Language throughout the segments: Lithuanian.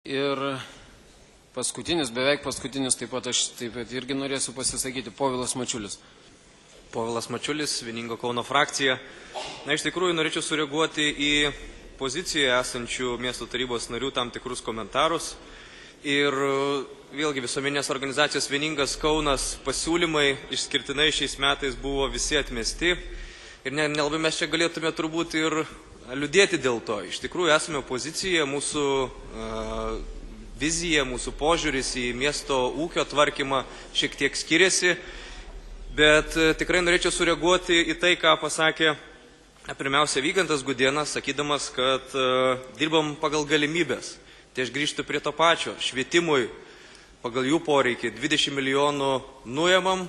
Ir paskutinis, beveik paskutinis, taip pat aš irgi norėsiu pasisakyti, Povilas Mačiulis. Povilas Mačiulis, Vieningo Kauno frakcija. Iš tikrųjų, norėčiau sureaguoti į pozicijoje esančių miesto tarybos narių tam tikrus komentarus. Ir vėlgi visuomeninės organizacijos Vieningas Kaunas pasiūlymai išskirtinai šiais metais buvo visi atmesti. Ir nelabai mes čia galėtume turbūt ir liūdėti dėl to. Iš tikrųjų, esame opozicijoje, mūsų vizija, mūsų požiūris į miesto ūkio tvarkymą šiek tiek skiriasi, bet tikrai norėčiau sureaguoti į tai, ką pasakė pirmiausia Vygantas Gudėnas, sakydamas, kad dirbam pagal galimybės. Tai aš grįžtu prie to pačio. Švietimui pagal jų poreikį 20 milijonų nuėmam,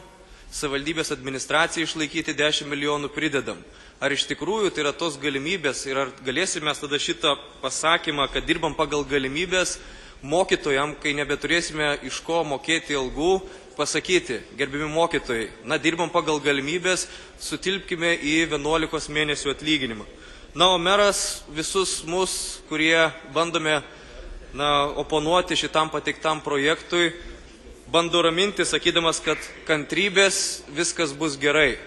savivaldybės administracijai išlaikyti 10 milijonų pridedam. Ar iš tikrųjų tai yra tos galimybės ir ar galėsime tada šitą pasakymą, kad dirbam pagal galimybės, mokytojam, kai nebeturėsime iš ko mokėti algų, pasakyti, gerbimi mokytojai, dirbam pagal galimybės, sutilpkime į 11 mėnesių atlyginimą. O meras visus mus, kurie bandome oponuoti šitam pateiktam projektui, bando raminti, sakydamas, kad kantrybės viskas bus gerai.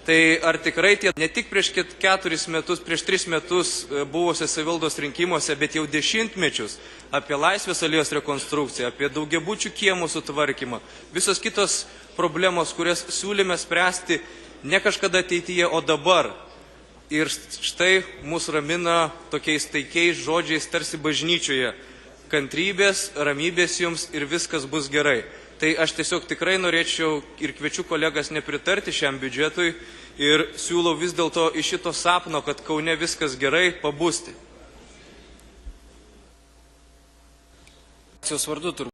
Tai ar tikrai ne tik prieš 4 metus, prieš 3 metus buvusios savivaldos rinkimuose, bet jau dešimtmečius apie Laisvės alėjos rekonstrukciją, apie daugiabučių kiemų sutvarkymą, visos kitos problemos, kurias siūlėme spręsti ne kažkada ateityje, o dabar. Ir štai mus ramina tokiais taikiais žodžiais tarsi bažnyčioje. Kantrybės, ramybės jums ir viskas bus gerai. Tai aš tiesiog tikrai norėčiau ir kviečiu kolegas nepritarti šiam biudžetui ir siūlau vis dėlto iš šito sapno, kad Kaune viskas gerai, pabusti. Vardu